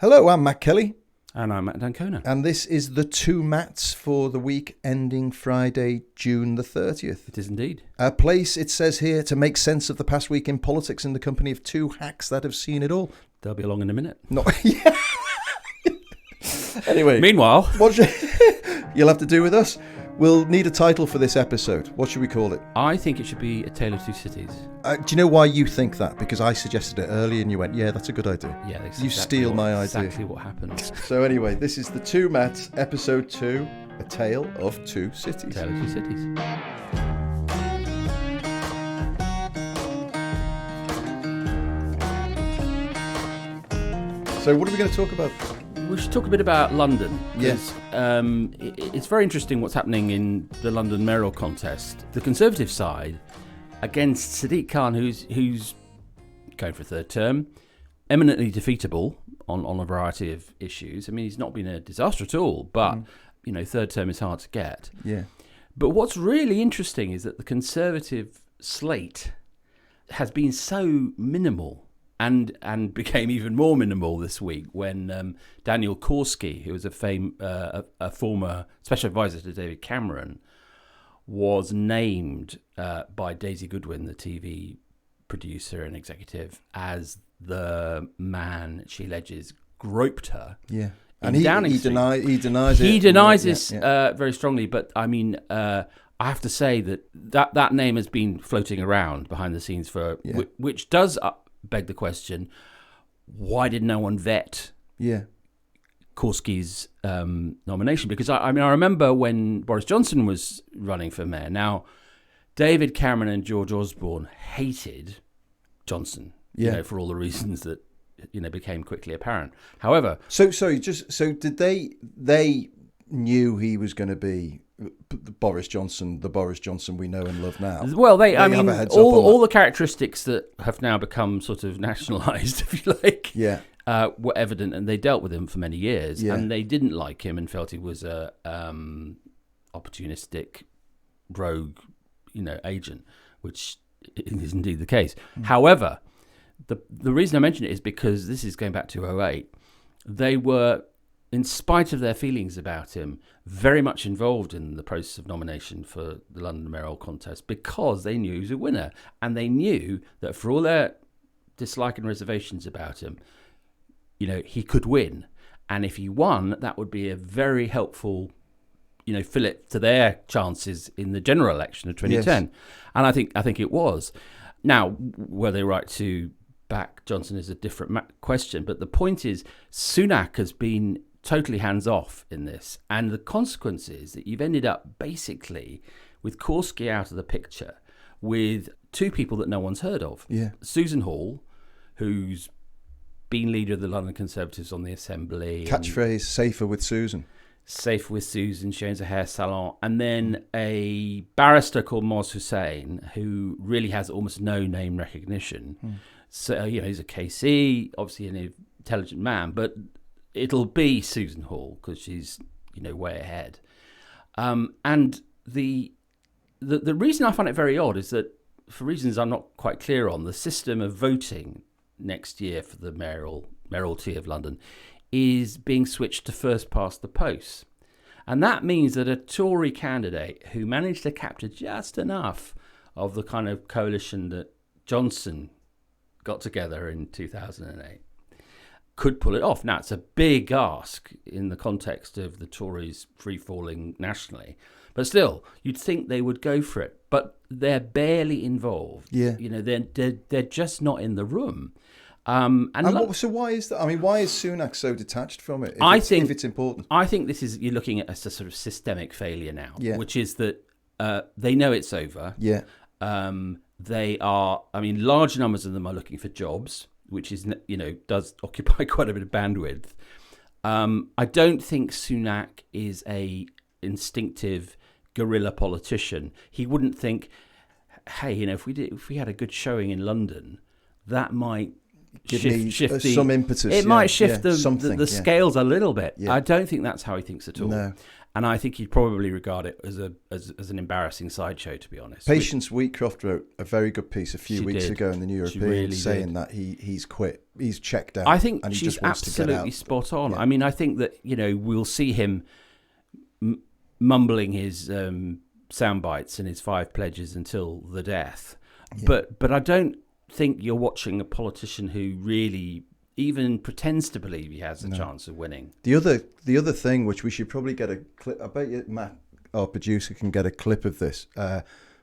Hello, I'm Matt Kelly. And I'm Matt Dancona. And this is the two Matts for the week ending Friday, June the 30th. It is indeed. A place, it says here, to make sense of the past week in politics in the company of two hacks that have seen it all. They'll be along in a minute. No, yeah. Anyway. Meanwhile, what you'll have to do with us. We'll need a title for this episode. What should we call it? I think it should be A Tale of Two Cities. Do you know why you think that? Because I suggested it earlier and you went, yeah, that's a good idea. Yeah, that's you steal my idea. Exactly what happens. So anyway, this is the two Matts, episode 2, A Tale of Two Cities. Tale of Two Cities. So what are we going to talk about? We should talk a bit about London. Yes. It's very interesting what's happening in the London mayoral contest. The Conservative side against Sadiq Khan, who's going for a third term, eminently defeatable on a variety of issues. I mean, he's not been a disaster at all, but third term is hard to get. Yeah. But what's really interesting is that the Conservative slate has been so minimal. And became even more minimal this week when Daniel Korski, who was a former special advisor to David Cameron, was named by Daisy Goodwin, the TV producer and executive, as the man she alleges groped her. Yeah, and he denies it. He denies this very strongly. But I mean, I have to say that name has been floating around behind the scenes which does beg the question, why did no one vet Korski's nomination? Because I remember when Boris Johnson was running for mayor. Now, David Cameron and George Osborne hated Johnson, for all the reasons that became quickly apparent. However, so did they knew he was going to be the Boris Johnson we know and love now? Well, all the characteristics that have now become sort of nationalised, if you like, were evident, and they dealt with him for many years, and they didn't like him and felt he was a opportunistic rogue, agent, which is indeed the case. However, the reason I mention it is because this is going back to 2008. They were, in spite of their feelings about him, very much involved in the process of nomination for the London mayoral contest because they knew he was a winner. And they knew that for all their dislike and reservations about him, he could win. And if he won, that would be a very helpful, fillip to their chances in the general election of 2010. Yes. And I think it was. Now, were they right to back Johnson is a different question. But the point is, Sunak has been totally hands-off in this. And the consequence is that you've ended up basically with Korski out of the picture with two people that no one's heard of. Yeah. Susan Hall, who's been leader of the London Conservatives on the Assembly. Catchphrase, safer with Susan. Safer with Susan, she owns a hair salon. And then a barrister called Moz Hussain, who really has almost no name recognition. So, he's a KC, obviously an intelligent man, but it'll be Susan Hall because she's, way ahead. And the reason I find it very odd is that, for reasons I'm not quite clear on, the system of voting next year for the mayoralty of London is being switched to first past the post. And that means that a Tory candidate who managed to capture just enough of the kind of coalition that Johnson got together in 2008 could pull it off. Now, it's a big ask in the context of the Tories free-falling nationally, but still, you'd think they would go for it. But they're barely involved. Yeah, they're just not in the room. So why is that? I mean, why is Sunak so detached from it? If it's important, I think this is, you're looking at a sort of systemic failure now, which is that they know it's over. Yeah. They are, large numbers of them are looking for jobs, which is, does occupy quite a bit of bandwidth. I don't think Sunak is a instinctive guerrilla politician. He wouldn't think, hey, if we had a good showing in London, that might shift some impetus. It might shift the something, scales a little bit. Yeah. I don't think that's how he thinks at all. No. And I think he'd probably regard it as an embarrassing sideshow, to be honest. Patience Wheatcroft wrote a very good piece a few weeks ago in the New European really saying that he's quit. He's checked out. I think and he she's just wants absolutely to get out. spot on. Yeah. I mean, I think that, we'll see him mumbling his sound bites and his 5 pledges until the death. Yeah. But I don't think you're watching a politician who really even pretends to believe he has a chance of winning. The other thing, which we should probably get a clip, I bet you Matt, our producer, can get a clip of this,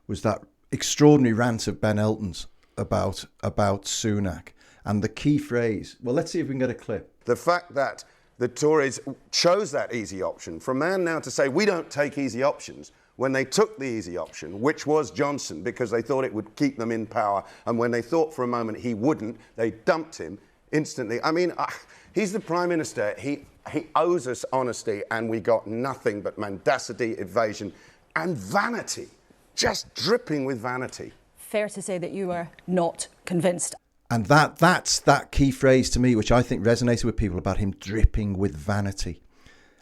was that extraordinary rant of Ben Elton's about Sunak. And the key phrase, well, let's see if we can get a clip. The fact that the Tories chose that easy option, for a man now to say, we don't take easy options, when they took the easy option, which was Johnson, because they thought it would keep them in power, and when they thought for a moment he wouldn't, they dumped him instantly. I mean, he's the Prime Minister. He owes us honesty, and we got nothing but mendacity, evasion, and vanity, just dripping with vanity. Fair to say that you are not convinced. And that's that key phrase to me, which I think resonated with people, about him dripping with vanity.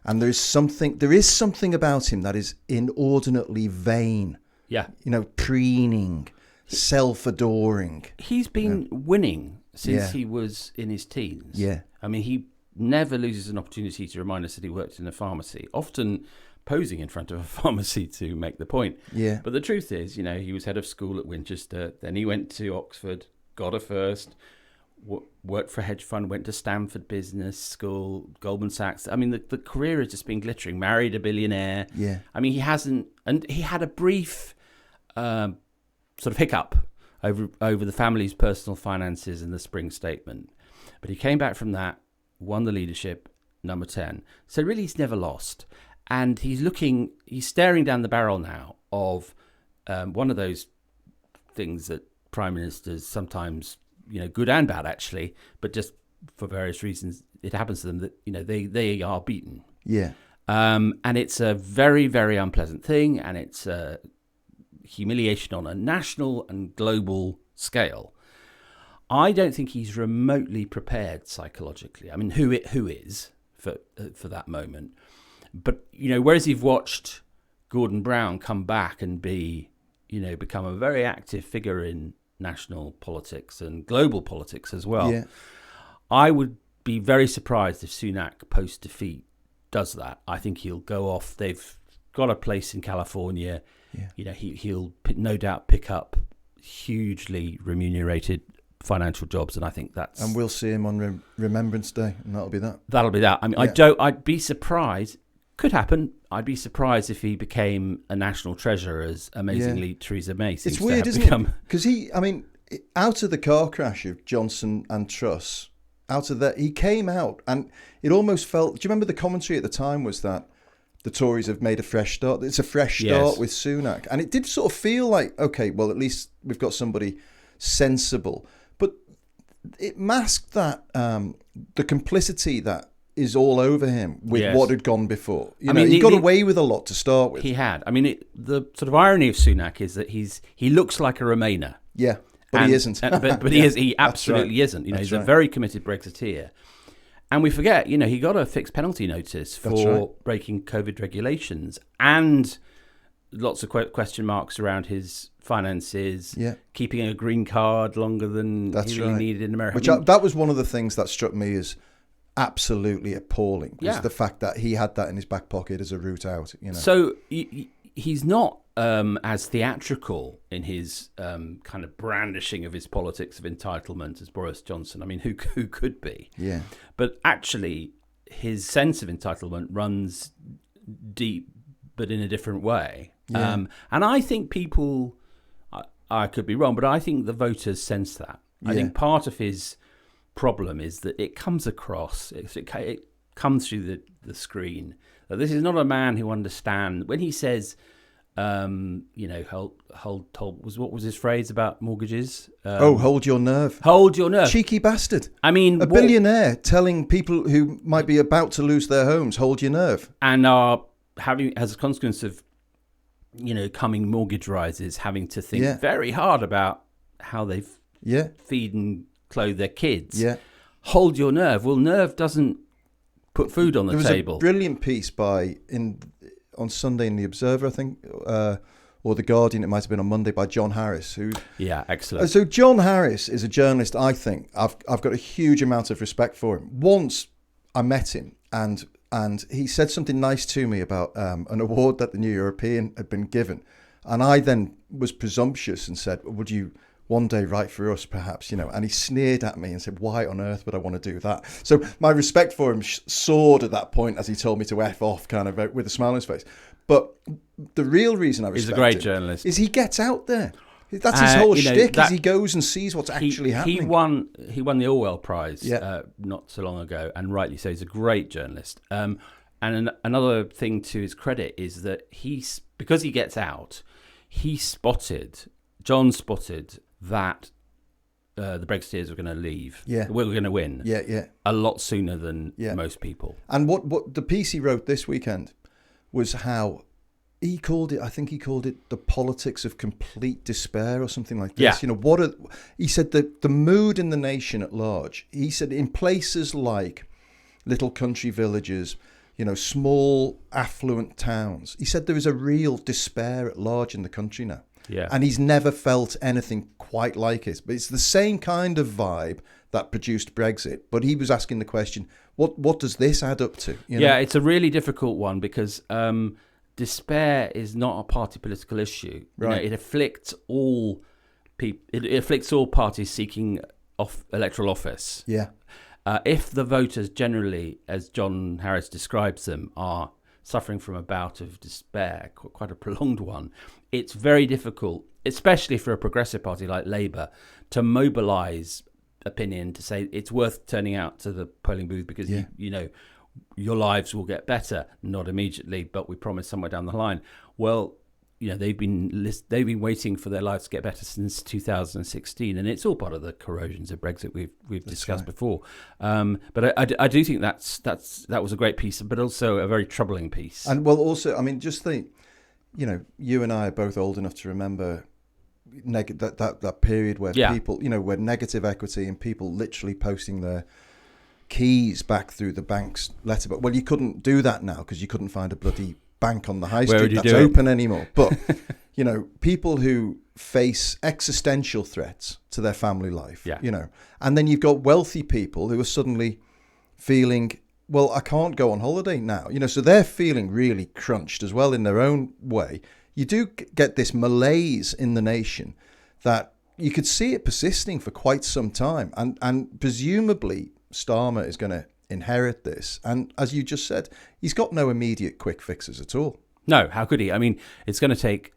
And there is something about him that is inordinately vain. Yeah. Preening, self-adoring. He's been winning since he was in his teens. Yeah. I mean, he never loses an opportunity to remind us that he worked in a pharmacy, often posing in front of a pharmacy to make the point. Yeah. But the truth is, he was head of school at Winchester, then he went to Oxford, got a first, worked for a hedge fund, went to Stanford Business School, Goldman Sachs. I mean, the career has just been glittering. Married a billionaire. Yeah. I mean, he had a brief sort of hiccup over the family's personal finances in the spring statement. But he came back from that, won the leadership, number 10. So really he's never lost. And he's staring down the barrel now of one of those things that prime ministers sometimes, good and bad actually, but just for various reasons, it happens to them that, they are beaten. Yeah. And it's a very, very unpleasant thing. And it's a humiliation on a national and global scale. I don't think he's remotely prepared psychologically. I mean, who is for that moment? But, whereas you've watched Gordon Brown come back and become a very active figure in national politics and global politics as well. Yeah. I would be very surprised if Sunak post-defeat does that. I think he'll go off. They've got a place in California. Yeah. He'll no doubt pick up hugely remunerated financial jobs, and I think that's... And we'll see him on Remembrance Day, and that'll be that. That'll be that. I mean, I'd be surprised. Could happen. I'd be surprised if he became a national treasure, as amazingly Theresa May seems to have become. It's weird, isn't it? Because out of the car crash of Johnson and Truss, out of that, he came out, and it almost felt... Do you remember the commentary at the time was that the Tories have made a fresh start? It's a fresh start with Sunak. And it did sort of feel like, okay, well, at least we've got somebody sensible. But it masked that, the complicity that is all over him with what had gone before. He got away with a lot to start with. He had. I mean, the sort of irony of Sunak is that he looks like a Remainer. Yeah, but he isn't. But he is. He absolutely isn't. He's a very committed Brexiteer. And we forget, he got a fixed penalty notice for breaking COVID regulations and lots of question marks around his finances, keeping a green card longer than he really needed in America. That was one of the things that struck me as absolutely appalling, was the fact that he had that in his back pocket as a route out. So he's not as theatrical in his kind of brandishing of his politics of entitlement as Boris Johnson. I mean, who could be? Yeah. But actually, his sense of entitlement runs deep, but in a different way. Yeah. And I think people, I could be wrong, but I think the voters sense that. Yeah. I think part of his problem is that it comes across, it comes through the screen, that this is not a man who understands. When he says, what was his phrase about mortgages? Hold your nerve. Hold your nerve. Cheeky bastard. I mean, a billionaire telling people who might be about to lose their homes, hold your nerve. And are having, as a consequence of, coming mortgage rises, having to think very hard about how they feed and clothe their kids. Yeah. Hold your nerve. Well, nerve doesn't put food on the There was table. a brilliant piece on Sunday in the Observer, I think, or the Guardian. It might have been on Monday, by John Harris. Yeah, excellent. So John Harris is a journalist. I think I've got a huge amount of respect for him. Once I met him, and he said something nice to me about an award that the New European had been given, and I then was presumptuous and said, "Would you one day write for us, perhaps?" And he sneered at me and said, "Why on earth would I want to do that?" So my respect for him soared at that point as he told me to F off, kind of with a smile on his face. But the real reason I respect He's a great him journalist. is he gets out there. That's his whole shtick, is that- he goes and sees what's actually happening. He won the Orwell Prize Yeah. not so long ago, and rightly so. He's a great journalist. And another thing to his credit is that because he gets out, John spotted that the Brexiteers were going to leave. Yeah. We were going to win. Yeah. A lot sooner than Yeah. most people. And what the piece he wrote this weekend was how he called it, I think he called it the politics of complete despair or something like this. Yeah. He said that the mood in the nation at large, he said in places like little country villages, small affluent towns, he said there is a real despair at large in the country now. Yeah. And he's never felt anything quite like it. But it's the same kind of vibe that produced Brexit. But he was asking the question, what does this add up to? Yeah, it's a really difficult one because despair is not a party political issue. Right. It afflicts all people. It afflicts all parties seeking electoral office. Yeah. If the voters generally, as John Harris describes them, are suffering from a bout of despair, quite a prolonged one, it's very difficult, especially for a progressive party like Labour, to mobilise opinion to say it's worth turning out to the polling booth because your lives will get better, not immediately, but we promise somewhere down the line. Well, they've been waiting for their lives to get better since 2016, and it's all part of the corrosions of Brexit we've discussed before. But I do think that was a great piece, but also a very troubling piece. And also, I mean, just think, you and I are both old enough to remember that period where people, where negative equity and people literally posting their keys back through the bank's letterbox. Well, you couldn't do that now because you couldn't find a bloody bank on the high street that's open anymore. But people who face existential threats to their family life, and then you've got wealthy people who are suddenly feeling, well, I can't go on holiday now, so they're feeling really crunched as well in their own way. You do get this malaise in the nation that you could see it persisting for quite some time, and presumably Starmer is going to inherit this. And as you just said, he's got no immediate quick fixes at all. No, how could he? I mean, it's going to take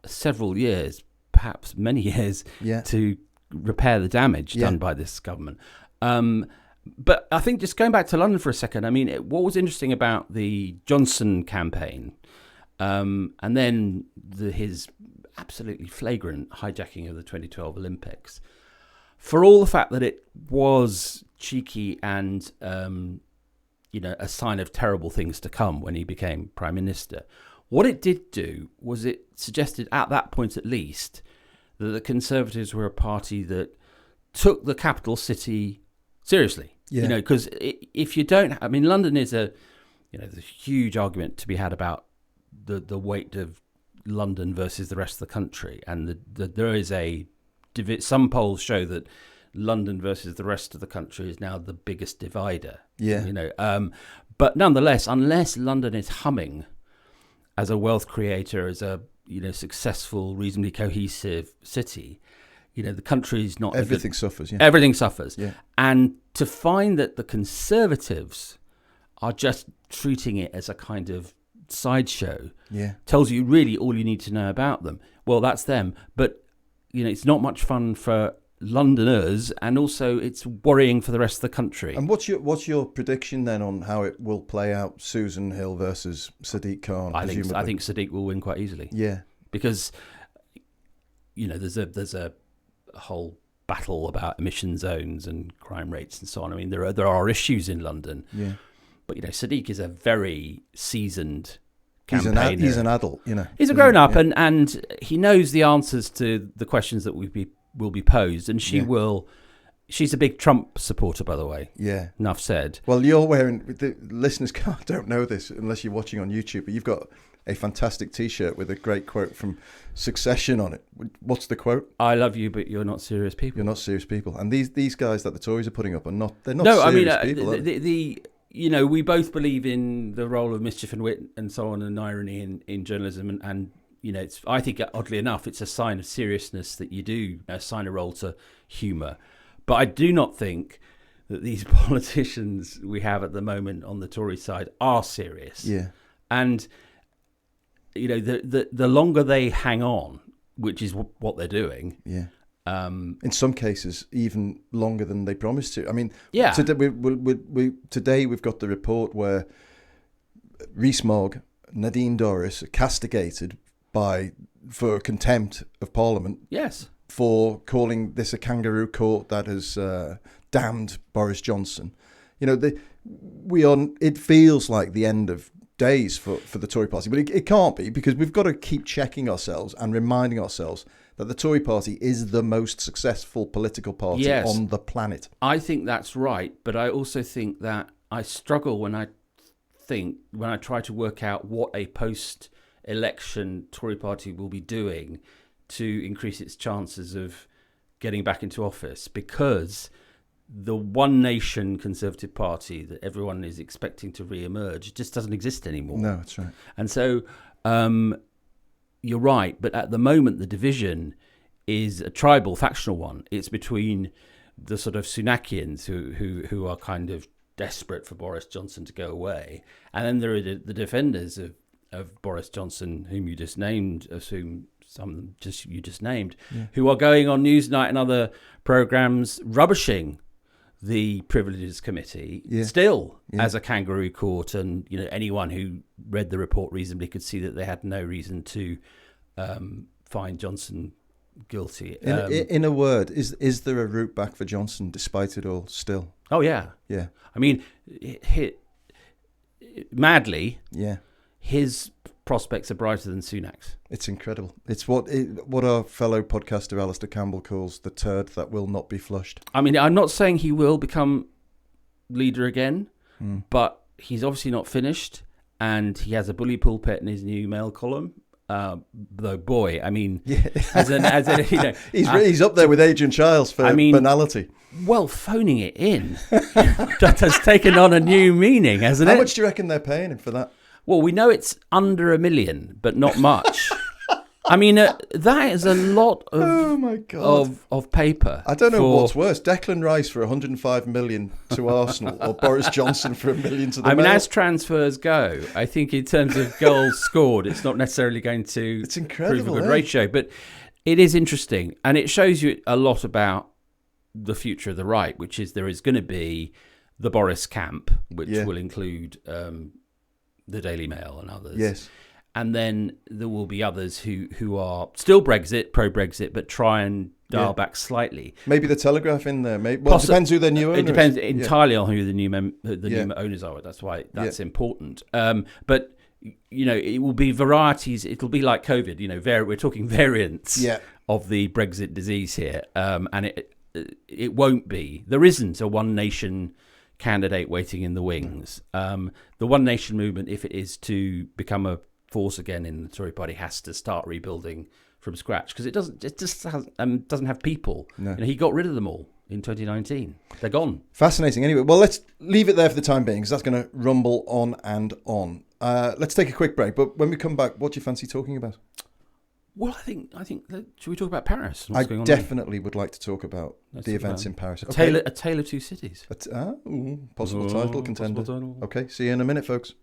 several years, perhaps many years, to repair the damage done by this government. But I think just going back to London for a second, I mean, what was interesting about the Johnson campaign and then his absolutely flagrant hijacking of the 2012 Olympics, for all the fact that it was cheeky and a sign of terrible things to come when he became Prime Minister, what it did do was it suggested, at that point at least, that the Conservatives were a party that took the capital city seriously. Because if you don't, I mean, London is there's a huge argument to be had about the weight of London versus the rest of the country, and there is some polls show that London versus the rest of the country is now the biggest divider. But nonetheless, unless London is humming as a wealth creator, as a successful, reasonably cohesive city, the country is not. Everything suffers. Yeah. Everything suffers. Yeah. And to find that the Conservatives are just treating it as a kind of sideshow tells you really all you need to know about them. Well, that's them, but it's not much fun for Londoners, and also it's worrying for the rest of the country. And what's your prediction then on how it will play out? Susan Hill versus Sadiq Khan. I think Sadiq will win quite easily. Yeah, because there's a whole battle about emission zones and crime rates and so on. I mean, there are issues in London. Yeah. But Sadiq is a very seasoned campaigner. He's an adult, He's a grown up, and he knows the answers to the questions that will be posed, and she will She's a big Trump supporter, by the way. Yeah. Enough said. Well, you're wearing, the listeners don't know this unless you're watching on YouTube, but you've got a fantastic T-shirt with a great quote from Succession on it. What's the quote? I love you, but you're not serious people. You're not serious people. And these guys that the Tories are putting up they're not No, serious I mean, people. we both believe in the role of mischief and wit and so on, and irony in journalism, and I think oddly enough, it's a sign of seriousness that you do assign a role to humour. But I do not think that these politicians we have at the moment on the Tory side are serious. Yeah. And the longer they hang on, which is what they're doing. Yeah. In some cases, even longer than they promised to. I mean, yeah. Today we've got the report where Rees-Mogg, Nadine Dorries are castigated for contempt of Parliament. Yes. For calling this a kangaroo court that has damned Boris Johnson. It feels like the end of days for the Tory party, but it can't be, because we've got to keep checking ourselves and reminding ourselves that the Tory party is the most successful political party on the planet. I think that's right, but I also think that I struggle when I try to work out what a post-election Tory party will be doing to increase its chances of getting back into office, because the one nation Conservative Party that everyone is expecting to re-emerge just doesn't exist anymore. No, that's right. And so you're right, but at the moment the division is a tribal, factional one. It's between the sort of Sunakians who are kind of desperate for Boris Johnson to go away, and then there are the defenders of Boris Johnson, whom you just named, who are going on Newsnight and other programmes rubbishing the Privileges Committee still as a kangaroo court, and anyone who read the report reasonably could see that they had no reason to find Johnson guilty. In a word, is there a route back for Johnson despite it all still? Oh yeah. I mean, madly, his prospects are brighter than Sunak's. It's incredible. It's what our fellow podcaster Alistair Campbell calls the turd that will not be flushed. I mean, I'm not saying he will become leader again, but he's obviously not finished, and he has a bully pulpit in his new Mail column. Though, boy, I mean, he's up there with Adrian Chiles for banality. Well, phoning it in that has taken on a new meaning, hasn't it? How much do you reckon they're paying him for that? Well, we know it's under $1 million, but not much. I mean, that is a lot of oh my God. of paper. I don't know what's worse, Declan Rice for 105 million to Arsenal or Boris Johnson for $1 million to the Mail. As transfers go, I think in terms of goals scored, it's not necessarily going to prove a good ratio. But it is interesting, and it shows you a lot about the future of the right, which is there is going to be the Boris camp, which will include the Daily Mail and others. Yes. And then there will be others who are still pro-Brexit, but try and dial back slightly. Maybe the Telegraph in there. Maybe, it depends who their new owner is. It depends entirely on who the new owners are. That's why that's important. But, it will be varieties. It'll be like COVID. We're talking variants of the Brexit disease here. And it won't be. There isn't a one nation candidate waiting in the wings. The One Nation movement, if it is to become a force again in the Tory party, has to start rebuilding from scratch, because it doesn't have people. No. He got rid of them all in 2019. They're gone. Fascinating. Anyway, well, let's leave it there for the time being, because that's going to rumble on and on. Let's take a quick break, but when we come back, what do you fancy talking about? Well, I think should we talk about Paris? I definitely would like to talk about the events in Paris. A Tale of Two Cities. Possible title contender. Possible title. Okay, see you in a minute, folks.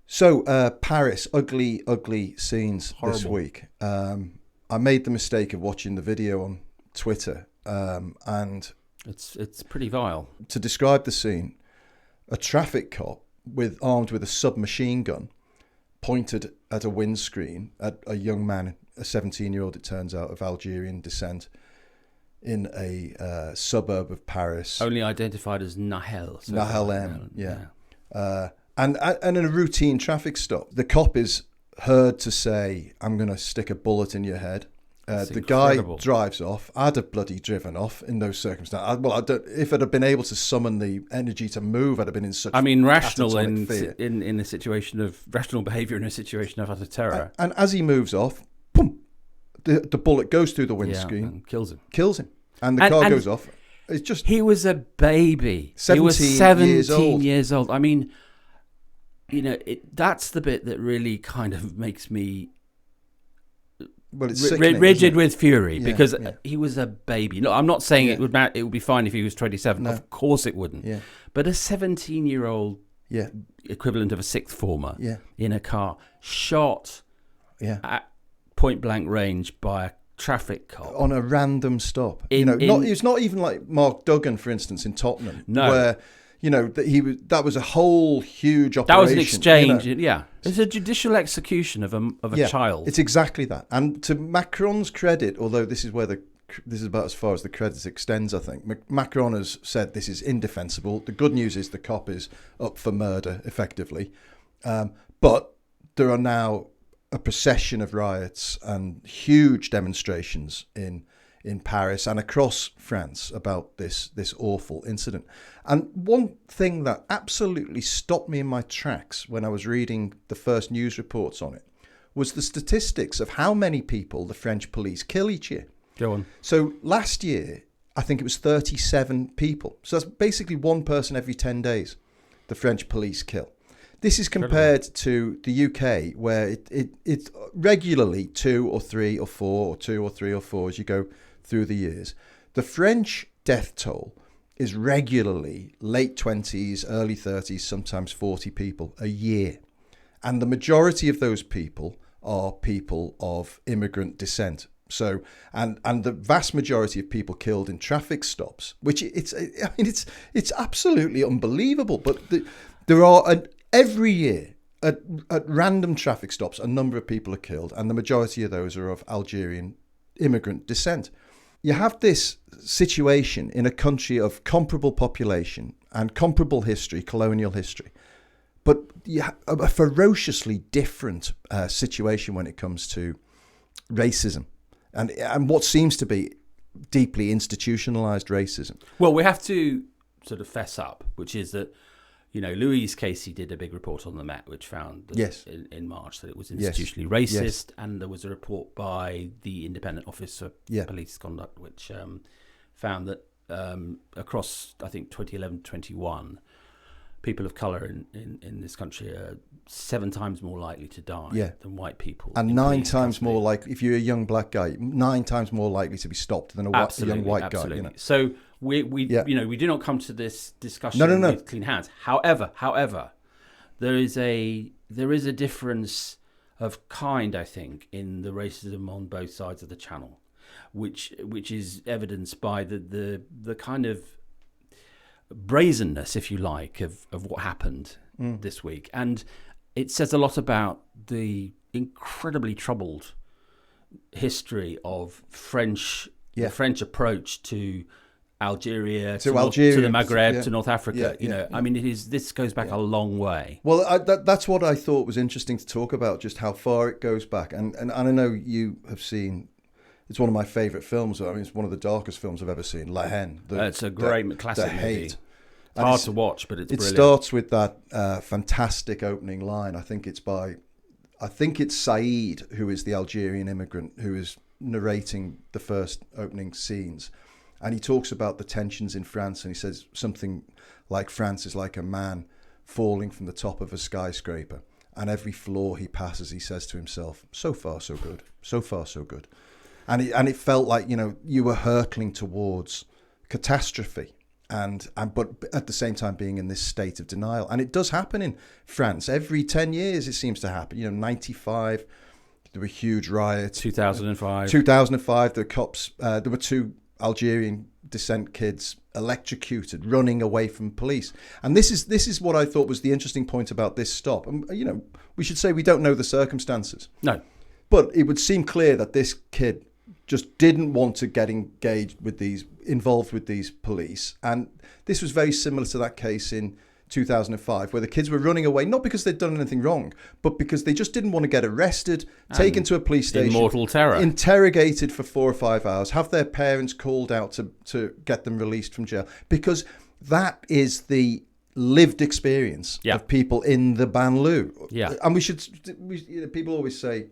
So, Paris, ugly scenes. Horrible. This week. I made the mistake of watching the video on Twitter, and it's pretty vile. To describe the scene, a traffic cop armed with a submachine gun pointed at a windscreen at a young man, a 17-year-old, it turns out, of Algerian descent, in a suburb of Paris. Only identified as Nahel. So Nahel M, yeah. And in a routine traffic stop, the cop is heard to say, "I'm going to stick a bullet in your head." The guy incredible. drives off. I'd have bloody driven off in those circumstances. Well, if I'd have been able to summon the energy to move, I'd have been in such. I mean, rational catatonic fear. in a situation of rational behaviour in a situation of utter terror. And as he moves off, boom, the bullet goes through the windscreen, and kills him. and the car goes off. It's just he was a baby. 17 he was 17 years years old. I mean, that's the bit that really kind of makes me well, it's sickening, rigid with fury, Yeah, because yeah. he was a baby. No, I'm not saying Yeah. it would be fine if he was 27. No. Of course it wouldn't. Yeah. But a 17-year-old Yeah, equivalent of a sixth former yeah, in a car shot yeah. at point blank range by a traffic cop. On a random stop. In- it's not even like Mark Duggan, for instance, in Tottenham, No. where that was a whole huge operation. That was an exchange. you know. Yeah, it's a judicial execution of a child. It's exactly that. And to Macron's credit, although this is about as far as the credit extends, I think Macron has said this is indefensible. The good news is the cop is up for murder, effectively, but there are now a procession of riots and huge demonstrations in Paris and across France about this awful incident. And one thing that absolutely stopped me in my tracks when I was reading the first news reports on it was the statistics of how many people the French police kill each year. Go on. So last year, I think it was 37 people. So that's basically one person every 10 days the French police kill. This is compared to the UK, where it's regularly 2 or 3 or 4 or 2 or 3 or 4 as you go through the years. The French death toll is regularly late 20s, early 30s, sometimes 40 people a year. And the majority of those people are people of immigrant descent. So, and the vast majority of people killed in traffic stops, which it's absolutely unbelievable. But there are every year at random traffic stops, a number of people are killed, and the majority of those are of Algerian immigrant descent. You have this situation in a country of comparable population and comparable history, colonial history, but you have a ferociously different situation when it comes to racism and what seems to be deeply institutionalized racism. Well, we have to sort of fess up, which is that, Louise Casey did a big report on the Met, which found that Yes. in March that it was institutionally racist. Yes. And there was a report by the Independent Office for Police Conduct, which found that across, I think, 2011 to 21, people of colour in this country are 7 times more likely to die than white people. And 9 times more likely, if you're a young black guy, 9 times more likely to be stopped than a young white guy. So we do not come to this discussion No. with clean hands. However, there is a difference of kind, I think, in the racism on both sides of the channel, which is evidenced by the kind of brazenness, if you like, of what happened this week. And it says a lot about the incredibly troubled history of the French approach to Algeria, to the Maghreb, to North Africa. I mean, this goes back a long way. Well, that's what I thought was interesting to talk about, just how far it goes back. And I know you have seen. It's one of my favourite films. I mean, it's one of the darkest films I've ever seen. La Haine. It's a great classic movie. Hate. It's hard to watch, but it's brilliant. It starts with that fantastic opening line. I think it's Saeed, who is the Algerian immigrant, who is narrating the first opening scenes. And he talks about the tensions in France, and he says something like France is like a man falling from the top of a skyscraper. And every floor he passes, he says to himself, so far, so good. So far, so good. And it felt like, you were hurtling towards catastrophe. But at the same time being in this state of denial. And it does happen in France. Every 10 years it seems to happen. 95, there were huge riots. 2005, the cops, there were 2 Algerian descent kids electrocuted, running away from police. And this is what I thought was the interesting point about this stop. And, we should say we don't know the circumstances. No. But it would seem clear that this kid just didn't want to get involved with these police. And this was very similar to that case in 2005, where the kids were running away, not because they'd done anything wrong, but because they just didn't want to get arrested, taken to a police station, in mortal terror, interrogated for 4 or 5 hours, have their parents called out to get them released from jail, because that is the lived experience of people in the banlieue. Yeah. And people always say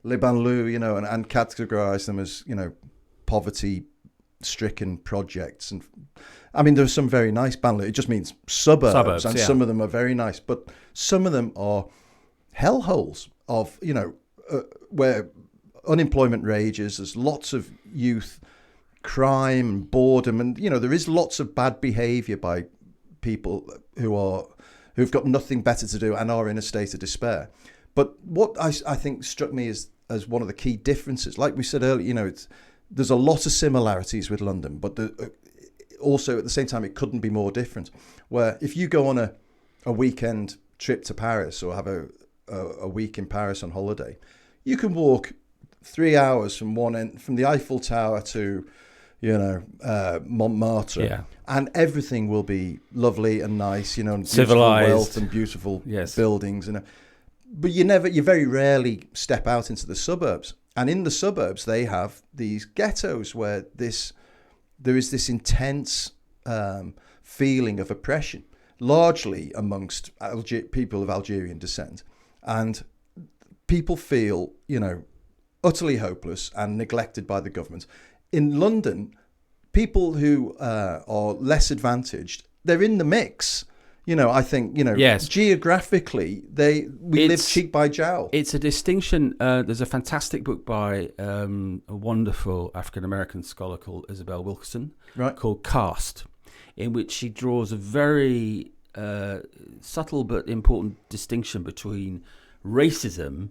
les banlieues, and categorize them as, poverty-stricken projects. And I mean, there's some very nice banlieue. It just means suburbs, and some of them are very nice, but some of them are hellholes of, where unemployment rages. There's lots of youth crime and boredom, and there is lots of bad behaviour by people who've got nothing better to do and are in a state of despair. But what I think struck me as one of the key differences, like we said earlier, there's a lot of similarities with London, but also at the same time it couldn't be more different. Where if you go on a weekend trip to Paris or have a week in Paris on holiday, you can walk 3 hours from one end, from the Eiffel Tower to Montmartre, and everything will be lovely and nice, and civilized, wealth and beautiful buildings, but you very rarely step out into the suburbs. And in the suburbs, they have these ghettos where there is this intense feeling of oppression, largely amongst people of Algerian descent, and people feel, utterly hopeless and neglected by the government. In London, people who are less advantaged, they're in the mix. I think, geographically, we live cheek by jowl. It's a distinction. There's a fantastic book by a wonderful African-American scholar called Isabel Wilkerson, called Caste, in which she draws a very subtle but important distinction between racism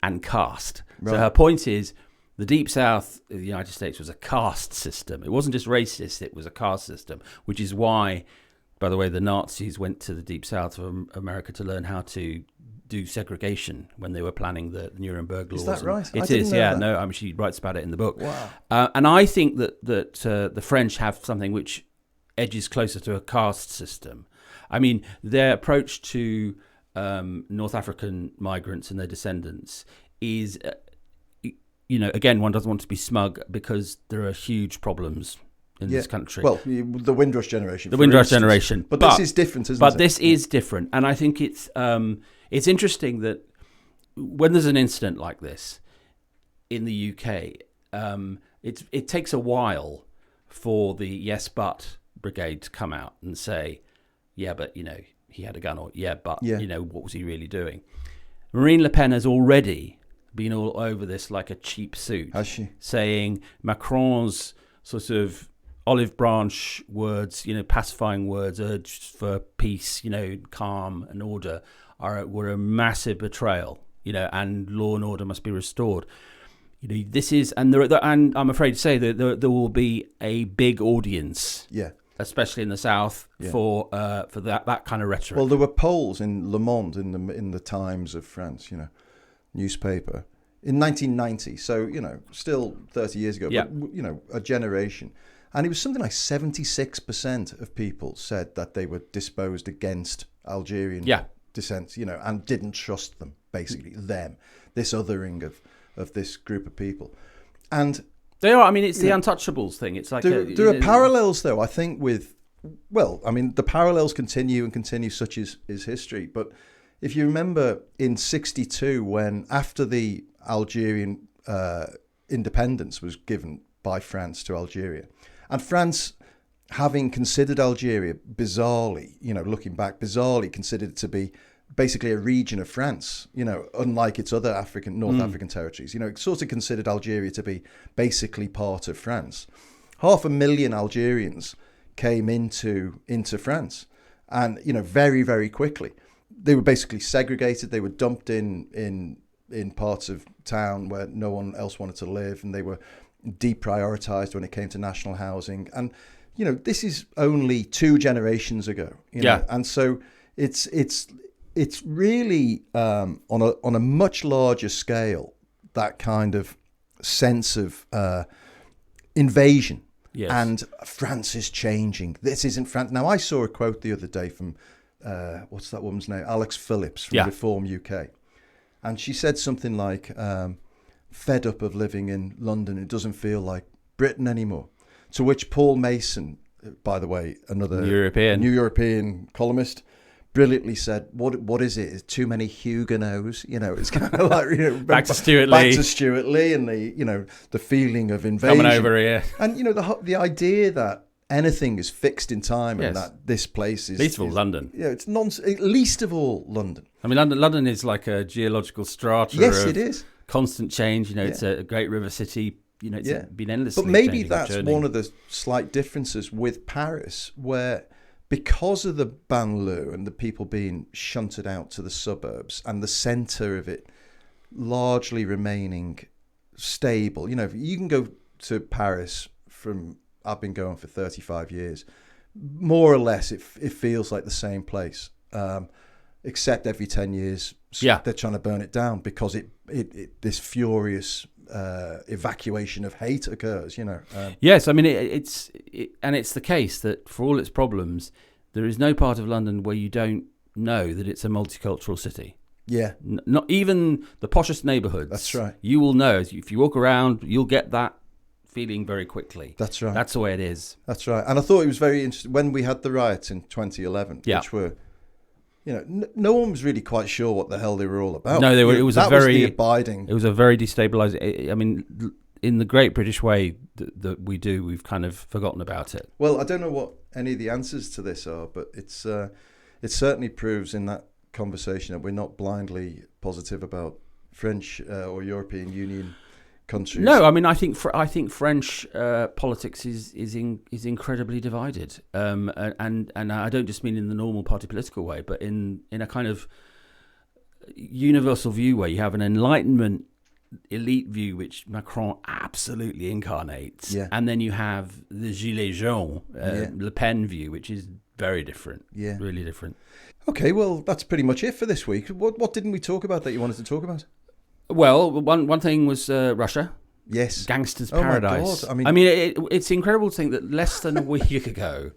and caste. So her point is, the Deep South of the United States was a caste system. It wasn't just racist, it was a caste system, which is why, by the way, the Nazis went to the Deep South of America to learn how to do segregation when they were planning the Nuremberg laws. Is that right? It is, yeah. No, I mean, she writes about it in the book. Wow. And I think that the French have something which edges closer to a caste system. I mean, their approach to North African migrants and their descendants is... again, one doesn't want to be smug because there are huge problems in this country. Well, the Windrush generation. But this is different, isn't it? But this is different. And I think it's interesting that when there's an incident like this in the UK, it takes a while for the yes but brigade to come out and say, yeah, but, he had a gun, or what was he really doing? Marine Le Pen has already been all over this like a cheap suit. Has she? Saying Macron's sort of olive branch words, pacifying words, urged for peace, calm and order, were a massive betrayal, and law and order must be restored. This is, and I'm afraid to say that there will be a big audience, especially in the South, for that kind of rhetoric. Well, there were polls in Le Monde, in the Times of France, newspaper, in 1990, so still 30 years ago, but a generation, and it was something like 76% of people said that they were disposed against Algerian descent, and didn't trust them, basically this othering of this group of people. And they are, I mean, it's the untouchables thing. It's like there are parallels, though, I think, with the parallels continue, such is history. But if you remember in 1962, when after the Algerian independence was given by France to Algeria, and France, having considered Algeria bizarrely, looking back, considered it to be basically a region of France, unlike its other North African territories. It sort of considered Algeria to be basically part of France. 500,000 Algerians came into France, and very, very quickly. They were basically segregated. They were dumped in parts of town where no one else wanted to live, and they were deprioritized when it came to national housing. And this is only 2 generations ago. And so it's really on a much larger scale, that kind of sense of invasion. Yes. And France is changing. This isn't France. Now, I saw a quote the other day from what's that woman's name? Alex Phillips from Reform UK. And she said something like, fed up of living in London, it doesn't feel like Britain anymore. To which Paul Mason, by the way, another New European columnist, brilliantly said, "What is it? It's too many Huguenots." It's kind of like back to Stuart Lee, and the feeling of invasion coming over here, and the idea that anything is fixed in time and that this place is least of all London. Yeah, it's nonsense. Least of all London. I mean, London is like a geological strata. Yes, it is constant change. It's a great river city. It's been endlessly. But maybe that's one of the slight differences with Paris, where because of the banlieue and the people being shunted out to the suburbs and the centre of it largely remaining stable. You can go to Paris I've been going for 35 years. More or less, it feels like the same place, except every 10 years they're trying to burn it down because this furious evacuation of hate occurs. Yes, I mean it's the case that for all its problems, there is no part of London where you don't know that it's a multicultural city. Yeah, not even the poshest neighbourhoods. That's right. You will know if you walk around, you'll get that feeling very quickly. That's right. That's the way it is. That's right. And I thought it was very interesting when we had the riots in 2011, which were, no one was really quite sure what the hell they were all about. No, it was the abiding. It was a very destabilising. I mean, in the great British way that we do, we've kind of forgotten about it. Well, I don't know what any of the answers to this are, but it certainly proves in that conversation that we're not blindly positive about French or European Union countries. No, I mean, I think French politics is incredibly divided, and I don't just mean in the normal party political way, but in a kind of universal view where you have an Enlightenment elite view which Macron absolutely incarnates, and then you have the Gilets jaunes, Le Pen view, which is very different, really different. Okay, well, that's pretty much it for this week. What didn't we talk about that you wanted to talk about? Well, one thing was Russia. Yes. Gangster's paradise. My God. I mean it's incredible to think that less than a week ago,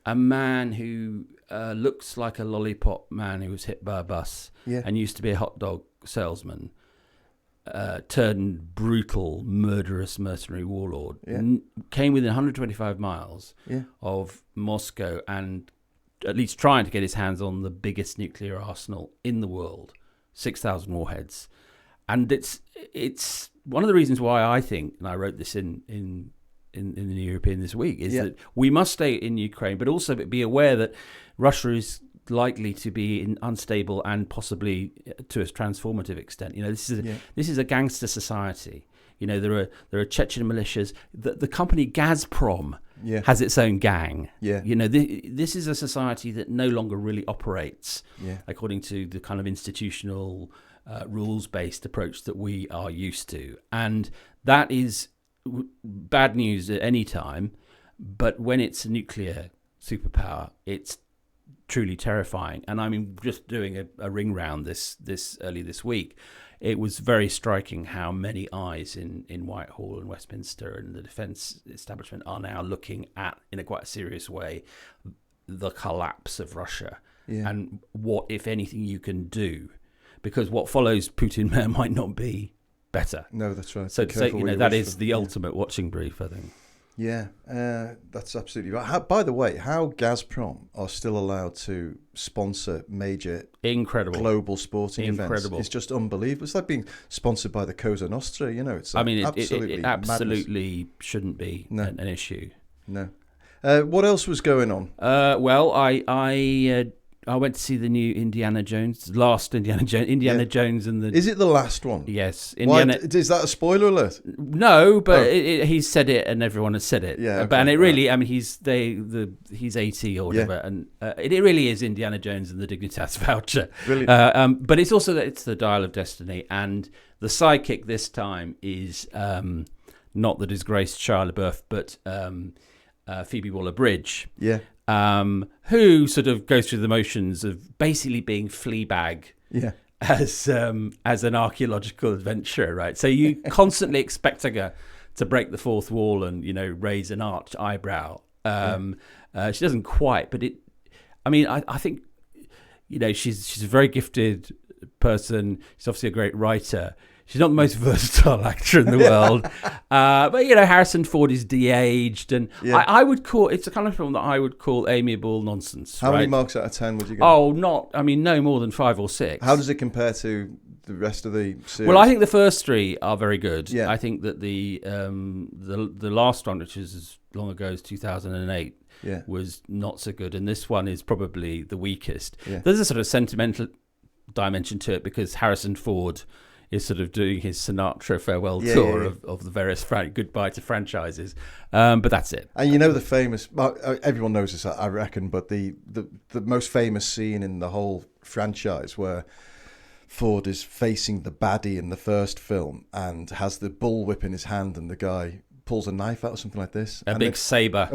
a man who looks like a lollipop man who was hit by a bus and used to be a hot dog salesman turned brutal, murderous mercenary warlord, came within 125 miles of Moscow and at least trying to get his hands on the biggest nuclear arsenal in the world, 6,000 warheads. And it's one of the reasons why I think, and I wrote this in the New European this week, is that we must stay in Ukraine, but also be aware that Russia is likely to be unstable and possibly to a transformative extent. This is a gangster society. There are Chechen militias. The company Gazprom has its own gang. This is a society that no longer really operates according to the kind of institutional rules-based approach that we are used to, and that is bad news at any time. But when it's a nuclear superpower, it's truly terrifying. And I mean, just doing a ring round this early this week, it was very striking how many eyes in Whitehall and Westminster and the defence establishment are now looking at, in a quite serious way, the collapse of Russia and what, if anything, you can do. Because what follows Putin might not be better. No, that's right. So that is the ultimate watching brief, I think. Yeah, that's absolutely right. By the way, how Gazprom are still allowed to sponsor major global sporting events is just unbelievable. It's like being sponsored by the Cosa Nostra, It's like it absolutely shouldn't be an issue. No. What else was going on? Well, I went to see the new Indiana Jones and the... Is it the last one? Yes. Is that a spoiler alert? No, but he said it and everyone has said it. Yeah. And it really, I mean, he's 80 or whatever, and it really is Indiana Jones and the Dignitas voucher. Brilliant. But it's also that it's the Dial of Destiny, and the sidekick this time is not the disgraced Shia LaBeouf, but Phoebe Waller-Bridge. Yeah. Who sort of goes through the motions of basically being Fleabag as an archaeological adventurer, right? So you constantly expecting her to break the fourth wall and, raise an arched eyebrow. She doesn't quite, but I think she's a very gifted person. She's obviously a great writer. She's not the most versatile actor in the world. But, Harrison Ford is de-aged. And I would call, it's a kind of film that I would call amiable nonsense. How many marks out of 10 would you give? Oh, no more than 5 or 6. How does it compare to the rest of the series? Well, I think the first 3 are very good. Yeah. I think that the last one, which is as long ago as 2008, was not so good. And this one is probably the weakest. Yeah. There's a sort of sentimental dimension to it because Harrison Ford is sort of doing his Sinatra farewell tour of the various goodbye to franchises. But that's it. And the famous, everyone knows this, I reckon, but the most famous scene in the whole franchise where Ford is facing the baddie in the first film and has the bullwhip in his hand and the guy pulls a knife out or something like this. A big saber,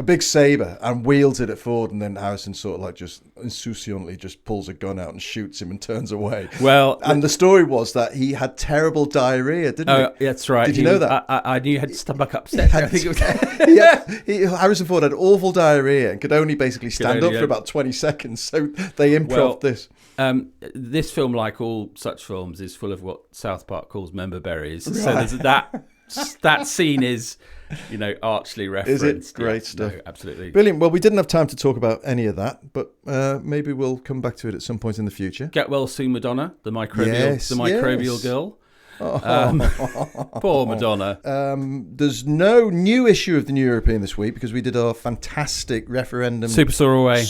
and wields it at Ford, and then Harrison sort of like just insouciantly just pulls a gun out and shoots him and turns away. Well, and the story was that he had terrible diarrhea, didn't he? Oh, that's right. Did you know that? I knew he had stomach upset. I think it was. Harrison Ford had awful diarrhea and could only basically stand up for about 20 seconds. So they improv this. This film, like all such films, is full of what South Park calls member berries. Right. So there's that scene is, archly referenced. Is it? Great stuff. No, absolutely. Brilliant. Well, we didn't have time to talk about any of that, but maybe we'll come back to it at some point in the future. Get well soon, Madonna, the microbial girl. Poor Madonna. There's no new issue of the New European this week because we did our fantastic referendum Super Sore Away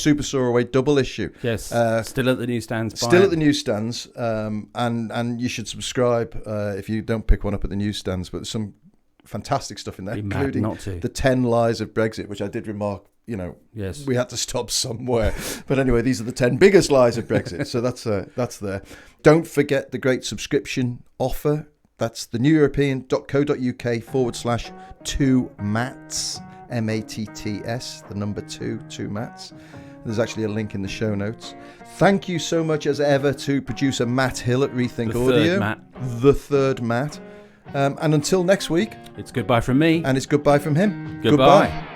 double issue. Yes, still at the newsstands. Still at the newsstands, and you should subscribe if you don't pick one up at the newsstands. But there's some fantastic stuff in there, including the 10 lies of Brexit, which I did remark. Yes, we had to stop somewhere. But anyway, these are the 10 biggest lies of Brexit. So that's there. Don't forget the great subscription offer. That's theneweuropean.co.uk/2mats, MATTS, the number 2 mats. There's actually a link in the show notes. Thank you so much as ever to producer Matt Hill at Rethink Audio. The third Matt. And until next week, it's goodbye from me. And it's goodbye from him. Goodbye.